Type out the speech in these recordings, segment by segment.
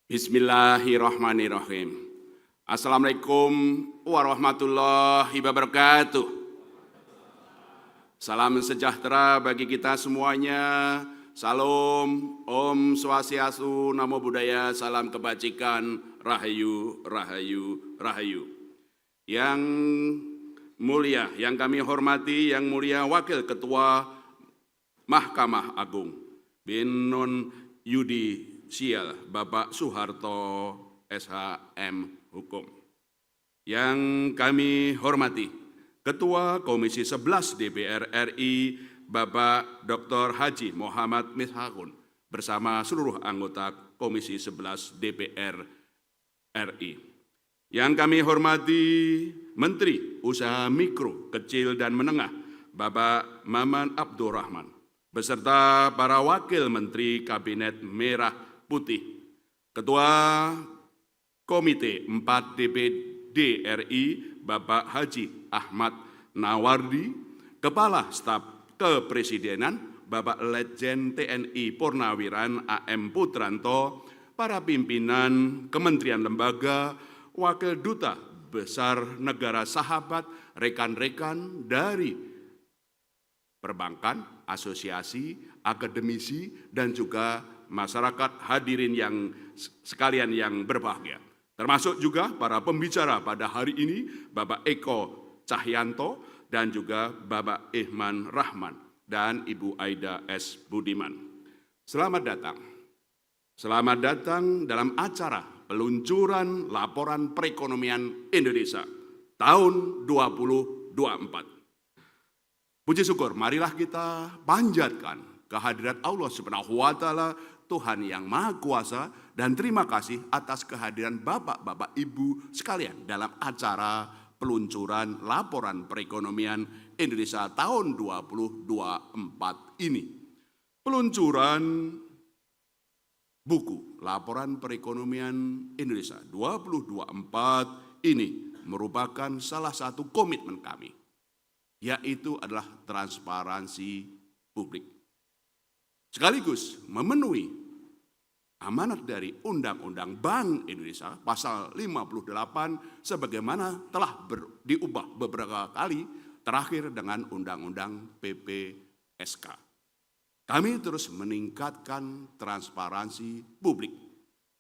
Bismillahirrahmanirrahim. Assalamualaikum warahmatullahi wabarakatuh. Salam sejahtera bagi kita semuanya. Salam, Om Swastiastu, Namo Buddhaya, salam kebajikan, Rahayu, Rahayu, Rahayu. Yang mulia, yang kami hormati, yang mulia Wakil Ketua Mahkamah Agung, Binon Yudi Sial, Bapak Soeharto SHM Hukum. Yang kami hormati, Ketua Komisi 11 DPR RI, Bapak Dr. Haji Muhammad Mishakun, bersama seluruh anggota Komisi 11 DPR RI. Yang kami hormati, Menteri Usaha Mikro, Kecil, dan Menengah, Bapak Maman Abdurrahman, beserta para Wakil Menteri Kabinet Merah Putih, Ketua Komite 4 DPD RI, Bapak Haji Ahmad Nawardi, Kepala Staf Kepresidenan, Bapak Letjen TNI Purnawiran AM Putranto, para pimpinan kementerian lembaga, wakil duta besar negara sahabat, rekan-rekan dari perbankan, asosiasi, akademisi, dan juga masyarakat hadirin yang sekalian yang berbahagia. Termasuk juga para pembicara pada hari ini, Bapak Eko Cahyanto dan juga Bapak Ihman Rahman dan Ibu Aida S. Budiman. Selamat datang. Selamat datang dalam acara peluncuran Laporan Perekonomian Indonesia tahun 2024. Puji syukur, marilah kita panjatkan kehadirat Allah Subhanahu wa Ta'ala, Tuhan yang Maha Kuasa, dan terima kasih atas kehadiran Bapak-bapak Ibu sekalian dalam acara peluncuran Laporan Perekonomian Indonesia tahun 2024 ini. Peluncuran buku Laporan Perekonomian Indonesia 2024 ini merupakan salah satu komitmen kami, yaitu adalah transparansi publik. Sekaligus memenuhi amanat dari Undang-Undang Bank Indonesia pasal 58 sebagaimana telah diubah beberapa kali, terakhir dengan Undang-Undang PPSK. Kami terus meningkatkan transparansi publik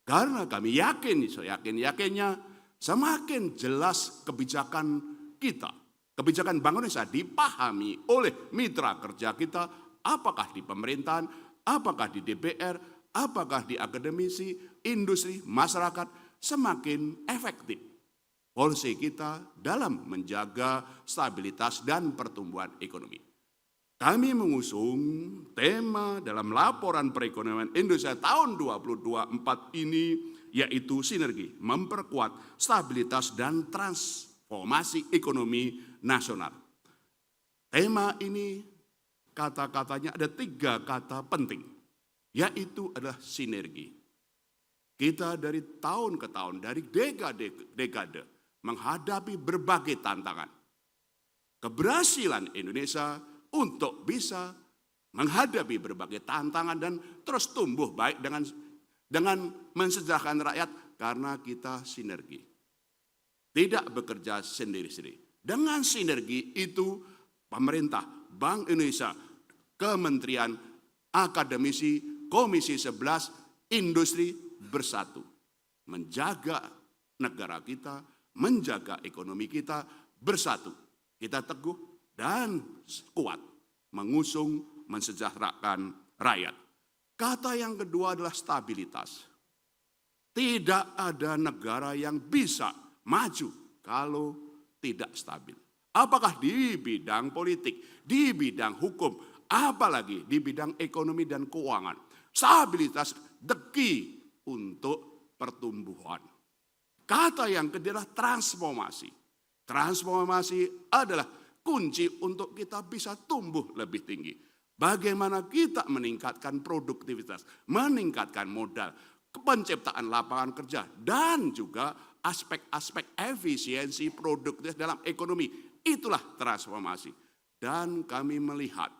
karena kami yakin, yakinnya semakin jelas kebijakan kita, kebijakan Bank Indonesia dipahami oleh mitra kerja kita, apakah di pemerintahan, apakah di DPR, apakah di akademisi, industri, masyarakat, semakin efektif polisi kita dalam menjaga stabilitas dan pertumbuhan ekonomi. Kami mengusung tema dalam Laporan Perekonomian Indonesia tahun 2024 ini, yaitu sinergi, memperkuat stabilitas dan transformasi ekonomi nasional. Tema ini kata-katanya ada 3 kata penting, yaitu adalah sinergi. Kita dari tahun ke tahun, dari dekade menghadapi berbagai tantangan. Keberhasilan Indonesia untuk bisa menghadapi berbagai tantangan dan terus tumbuh baik dengan mensejahterakan rakyat karena kita sinergi. Tidak bekerja sendiri-sendiri. Dengan sinergi itu pemerintah, Bank Indonesia, Kementerian, akademisi, Komisi 11, industri bersatu. Menjaga negara kita, menjaga ekonomi kita bersatu. Kita teguh dan kuat mengusung, mensejahterakan rakyat. Kata yang kedua adalah stabilitas. Tidak ada negara yang bisa maju kalau tidak stabil. Apakah di bidang politik, di bidang hukum, apalagi di bidang ekonomi dan keuangan. Stabilitas the key untuk pertumbuhan. Kata yang kedua adalah transformasi. Transformasi adalah kunci untuk kita bisa tumbuh lebih tinggi. Bagaimana kita meningkatkan produktivitas, meningkatkan modal, penciptaan lapangan kerja, dan juga aspek-aspek efisiensi produktivitas dalam ekonomi. Itulah transformasi. Dan kami melihat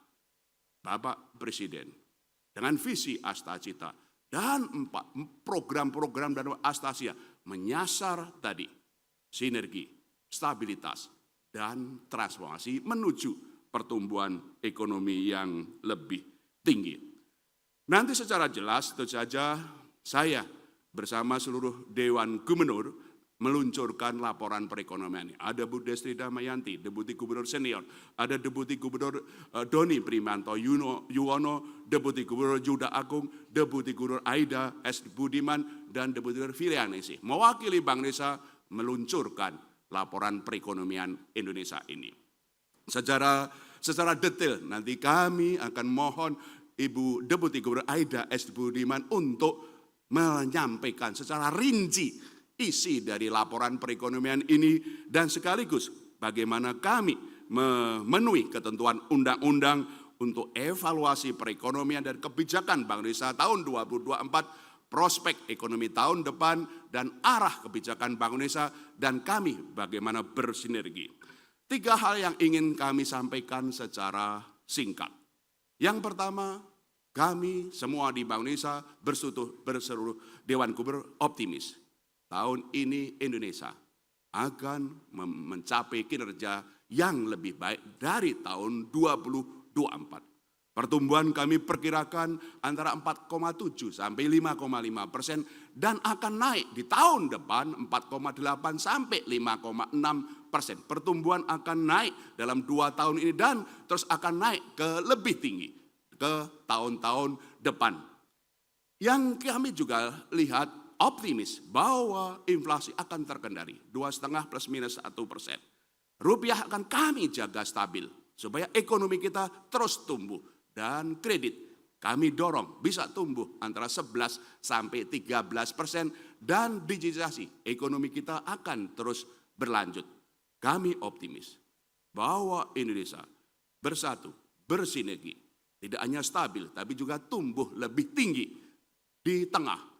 Bapak Presiden dengan visi Astacita Dan 4, program-program dan Astasia menyasar tadi sinergi, stabilitas, dan transformasi menuju pertumbuhan ekonomi yang lebih tinggi. Nanti secara jelas tentu saja saya bersama seluruh Dewan Gubernur meluncurkan laporan perekonomian. Ada Bu Destri Damayanti, Deputi Gubernur Senior, ada Deputi Gubernur Doni Primanto Yuwono, Deputi Gubernur Juda Agung, Deputi Gubernur Aida S. Budiman, dan Deputi Gubernur Filianesi. Mewakili Bank Indonesia meluncurkan laporan perekonomian Indonesia ini. Secara detail nanti kami akan mohon Ibu Deputi Gubernur Aida S. Budiman untuk menyampaikan secara rinci isi dari laporan perekonomian ini dan sekaligus bagaimana kami memenuhi ketentuan undang-undang untuk evaluasi perekonomian dan kebijakan Bank Indonesia tahun 2024, prospek ekonomi tahun depan dan arah kebijakan Bank Indonesia dan kami bagaimana bersinergi. 3 hal yang ingin kami sampaikan secara singkat. Yang pertama, kami semua di Bank Indonesia berseluruh Dewan Gubernur optimis. Tahun ini Indonesia akan mencapai kinerja yang lebih baik dari tahun 2024. Pertumbuhan kami perkirakan antara 4,7 sampai 5,5% dan akan naik di tahun depan 4,8 sampai 5,6%. Pertumbuhan akan naik dalam 2 tahun ini dan terus akan naik ke lebih tinggi ke tahun-tahun depan. Yang kami juga lihat optimis bahwa inflasi akan terkendali 2,5 plus minus 1%. Rupiah akan kami jaga stabil supaya ekonomi kita terus tumbuh dan kredit kami dorong bisa tumbuh antara 11 sampai 13% dan digitalisasi ekonomi kita akan terus berlanjut. Kami optimis bahwa Indonesia bersatu, bersinergi, tidak hanya stabil tapi juga tumbuh lebih tinggi di tengah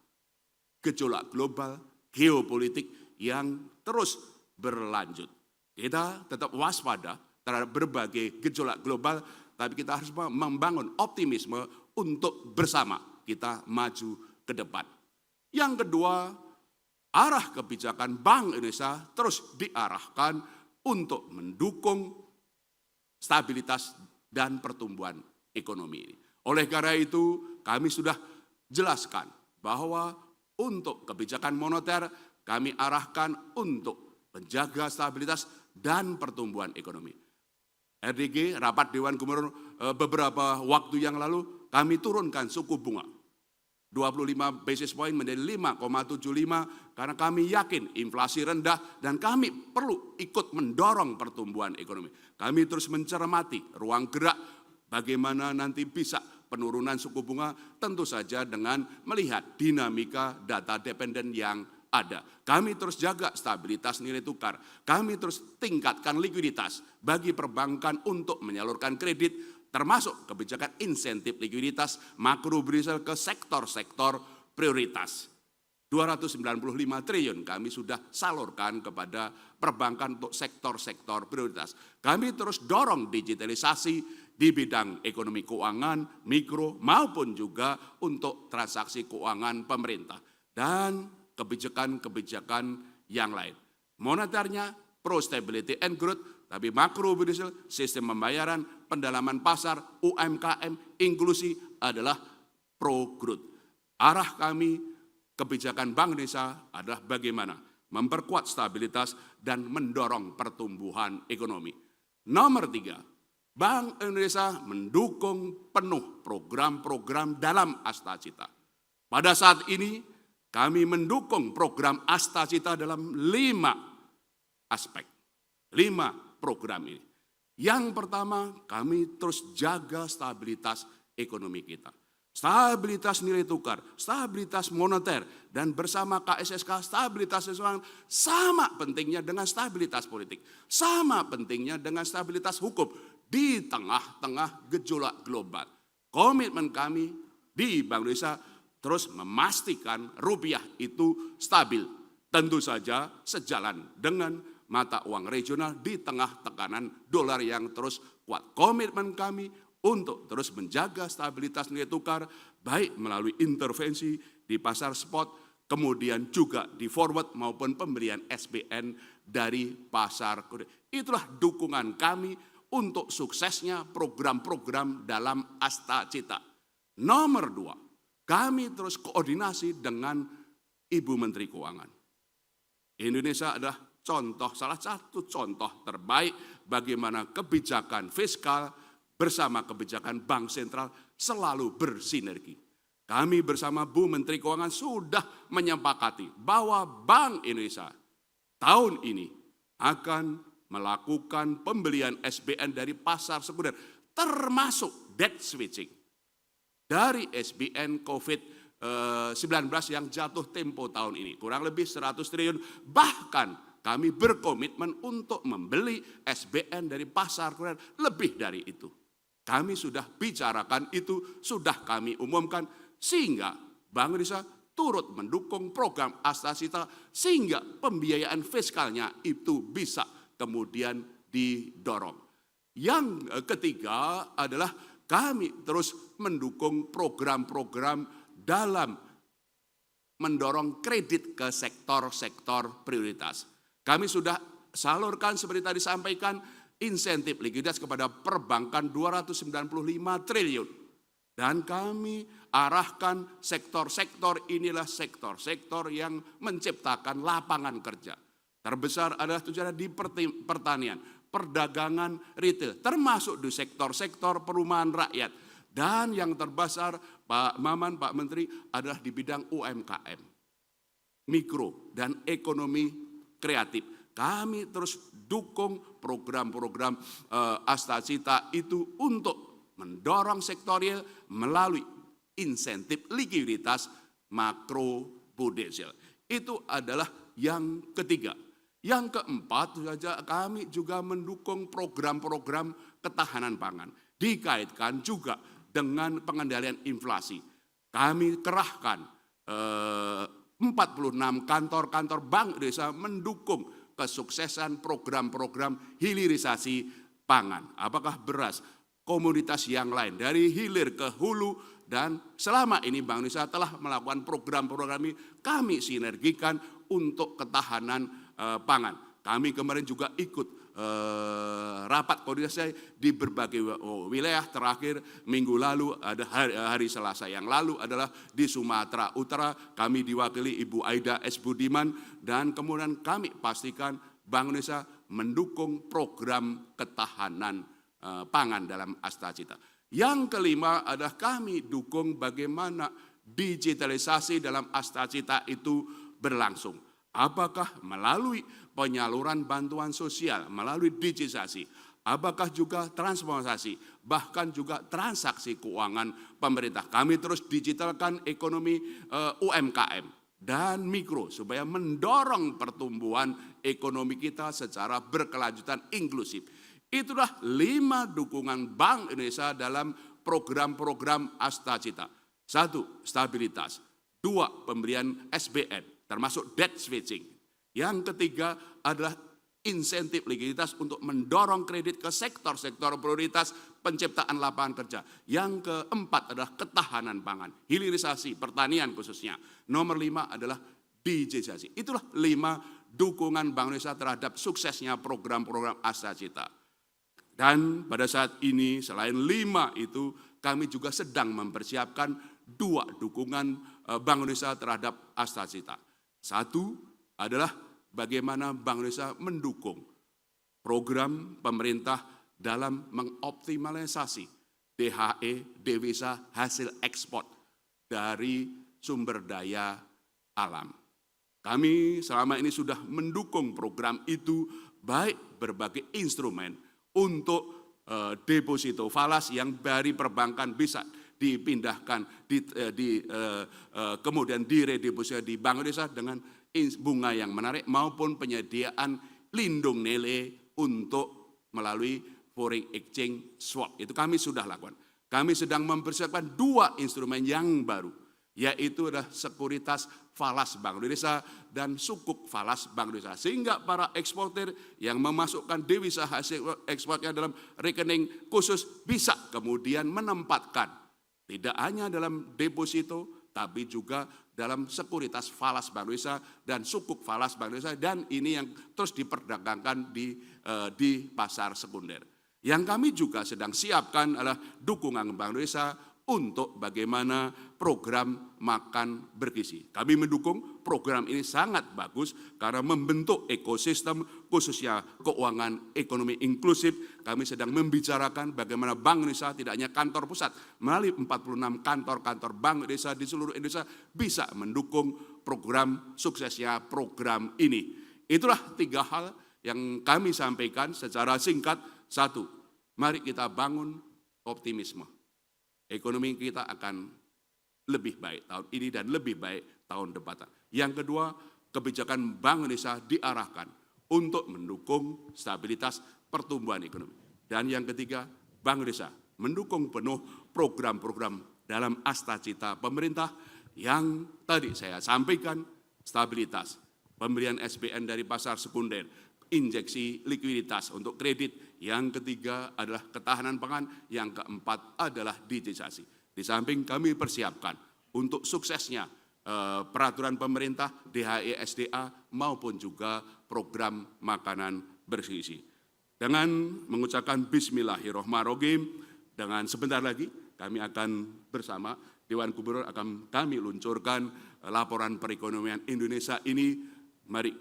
gejolak global, geopolitik yang terus berlanjut. Kita tetap waspada terhadap berbagai gejolak global, tapi kita harus membangun optimisme untuk bersama kita maju ke depan. Yang kedua, arah kebijakan Bank Indonesia terus diarahkan untuk mendukung stabilitas dan pertumbuhan ekonomi ini. Oleh karena itu, kami sudah jelaskan bahwa untuk kebijakan moneter, kami arahkan untuk menjaga stabilitas dan pertumbuhan ekonomi. RDG, Rapat Dewan Gubernur beberapa waktu yang lalu, kami turunkan suku bunga 25 basis point menjadi 5,75 karena kami yakin inflasi rendah dan kami perlu ikut mendorong pertumbuhan ekonomi. Kami terus mencermati ruang gerak bagaimana nanti bisa penurunan suku bunga tentu saja dengan melihat dinamika data dependen yang ada. Kami terus jaga stabilitas nilai tukar. Kami terus tingkatkan likuiditas bagi perbankan untuk menyalurkan kredit termasuk kebijakan insentif likuiditas makro Brisel ke sektor-sektor prioritas. 295 triliun kami sudah salurkan kepada perbankan untuk sektor-sektor prioritas. Kami terus dorong digitalisasi di bidang ekonomi keuangan, mikro, maupun juga untuk transaksi keuangan pemerintah. Dan kebijakan-kebijakan yang lain. Moneternya pro stability and growth, tapi makro Brisel, sistem pembayaran, pendalaman pasar, UMKM, inklusi adalah pro growth. Arah kami, kebijakan Bank Indonesia adalah bagaimana memperkuat stabilitas dan mendorong pertumbuhan ekonomi. Nomor 3, Bank Indonesia mendukung penuh program-program dalam Astacita. Pada saat ini, kami mendukung program Astacita dalam 5 aspek, 5 program ini. Yang pertama, kami terus jaga stabilitas ekonomi kita. Stabilitas nilai tukar, stabilitas moneter, dan bersama KSSK stabilitas nasional sama pentingnya dengan stabilitas politik. Sama pentingnya dengan stabilitas hukum di tengah-tengah gejolak global. Komitmen kami di Bank Indonesia terus memastikan rupiah itu stabil. Tentu saja sejalan dengan mata uang regional di tengah tekanan dolar yang terus kuat. Komitmen kami untuk terus menjaga stabilitas nilai tukar, baik melalui intervensi di pasar spot, kemudian juga di forward maupun pembelian SBN dari pasar kredit. Itulah dukungan kami untuk suksesnya program-program dalam Astacita. Nomor 2, kami terus koordinasi dengan Ibu Menteri Keuangan. Indonesia adalah salah satu contoh terbaik bagaimana kebijakan fiskal bersama kebijakan bank sentral selalu bersinergi. Kami bersama Bu Menteri Keuangan sudah menyepakati bahwa Bank Indonesia tahun ini akan melakukan pembelian SBN dari pasar sekunder, termasuk debt switching dari SBN COVID-19 yang jatuh tempo tahun ini, kurang lebih 100 triliun. Bahkan kami berkomitmen untuk membeli SBN dari pasar sekunder lebih dari itu. Kami sudah bicarakan itu, sudah kami umumkan, sehingga Bank Indonesia turut mendukung program Astacita sehingga pembiayaan fiskalnya itu bisa kemudian didorong. Yang ketiga adalah kami terus mendukung program-program dalam mendorong kredit ke sektor-sektor prioritas. Kami sudah salurkan seperti tadi disampaikan insentif likuiditas kepada perbankan 295 triliun. Dan kami arahkan sektor-sektor inilah sektor-sektor yang menciptakan lapangan kerja. Terbesar adalah tujuan di pertanian, perdagangan, retail, termasuk di sektor-sektor perumahan rakyat. Dan yang terbesar, Pak Maman, Pak Menteri, adalah di bidang UMKM, mikro, dan ekonomi kreatif. Kami terus dukung program-program Astacita itu untuk mendorong sektorial melalui insentif likuiditas makro prudensial. Itu adalah yang ketiga. Yang keempat, kami juga mendukung program-program ketahanan pangan. Dikaitkan juga dengan pengendalian inflasi. Kami kerahkan 46 kantor-kantor Bank Indonesia mendukung kesuksesan program-program hilirisasi pangan. Apakah beras, komoditas yang lain, dari hilir ke hulu, dan selama ini Bank Indonesia telah melakukan program-program ini kami sinergikan untuk ketahanan pangan. Kami kemarin juga ikut rapat koordinasi di berbagai wilayah. Terakhir minggu lalu ada hari Selasa yang lalu adalah di Sumatera Utara. Kami diwakili Ibu Aida S. Budiman dan kemudian kami pastikan Bank Indonesia mendukung program ketahanan pangan dalam Astacita. Yang kelima adalah kami dukung bagaimana digitalisasi dalam Astacita itu berlangsung. Apakah melalui penyaluran bantuan sosial, melalui digitalisasi, apakah juga transformasi, bahkan juga transaksi keuangan pemerintah. Kami terus digitalkan ekonomi UMKM dan mikro supaya mendorong pertumbuhan ekonomi kita secara berkelanjutan inklusif. Itulah 5 dukungan Bank Indonesia dalam program-program Astacita. 1. Stabilitas. 2. Pemberian SBN, termasuk debt switching. Yang ketiga adalah insentif likuiditas untuk mendorong kredit ke sektor-sektor prioritas penciptaan lapangan kerja. Yang keempat adalah ketahanan pangan, hilirisasi, pertanian khususnya. Nomor 5 adalah digitalisasi. Itulah 5 dukungan Bank Indonesia terhadap suksesnya program-program Astacita. Dan pada saat ini selain 5 itu kami juga sedang mempersiapkan 2 dukungan Bank Indonesia terhadap Astacita. 1 adalah bagaimana Bank Indonesia mendukung program pemerintah dalam mengoptimalisasi DHE, devisa hasil ekspor dari sumber daya alam. Kami selama ini sudah mendukung program itu baik berbagai instrumen untuk deposito falas yang dari perbankan bisa dipindahkan kemudian diredeposito di Bank Indonesia dengan bunga yang menarik maupun penyediaan lindung nilai untuk melalui foreign exchange swap. Itu kami sudah lakukan. Kami sedang mempersiapkan 2 instrumen yang baru. yaitu adalah sekuritas falas Bank Indonesia dan sukuk falas Bank Indonesia. Sehingga para eksportir yang memasukkan devisa hasil ekspornya dalam rekening khusus bisa kemudian menempatkan tidak hanya dalam deposito, tapi juga dalam sekuritas falas Bank Indonesia dan sukuk falas Bank Indonesia, dan ini yang terus diperdagangkan di pasar sekunder. Yang kami juga sedang siapkan adalah dukungan Bank Indonesia untuk bagaimana program makan bergizi. Kami mendukung program ini sangat bagus karena membentuk ekosistem khususnya keuangan ekonomi inklusif. Kami sedang membicarakan bagaimana Bank Indonesia tidak hanya kantor pusat, melalui 46 kantor-kantor Bank Indonesia di seluruh Indonesia bisa mendukung program suksesnya program ini. Itulah 3 hal yang kami sampaikan secara singkat. 1, mari kita bangun optimisme. Ekonomi kita akan lebih baik tahun ini dan lebih baik tahun depan. Yang kedua, kebijakan Bank Indonesia diarahkan untuk mendukung stabilitas pertumbuhan ekonomi. Dan yang ketiga, Bank Indonesia mendukung penuh program-program dalam astacita pemerintah yang tadi saya sampaikan, stabilitas, pemberian SBN dari pasar sekunder, injeksi likuiditas untuk kredit. Yang ketiga adalah ketahanan pangan, yang keempat adalah digitalisasi. Di samping kami persiapkan untuk suksesnya peraturan pemerintah DHE SDA maupun juga program makanan bergizi. Dengan mengucapkan Bismillahirrahmanirrahim, dengan sebentar lagi kami akan bersama Dewan Gubernur akan kami luncurkan laporan perekonomian Indonesia ini. Mari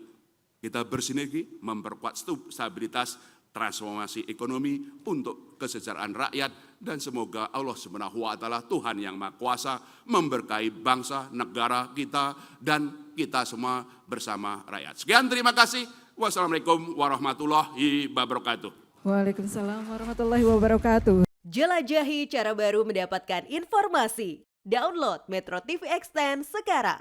kita bersinergi memperkuat stabilitas transformasi ekonomi untuk kesejahteraan rakyat, dan semoga Allah Subhanahu wa taala Tuhan yang Maha Kuasa memberkahi bangsa negara kita dan kita semua bersama rakyat. Sekian, terima kasih. Wassalamualaikum warahmatullahi wabarakatuh. Waalaikumsalam warahmatullahi wabarakatuh. Jelajahi cara baru mendapatkan informasi. Download Metro TV Extend sekarang.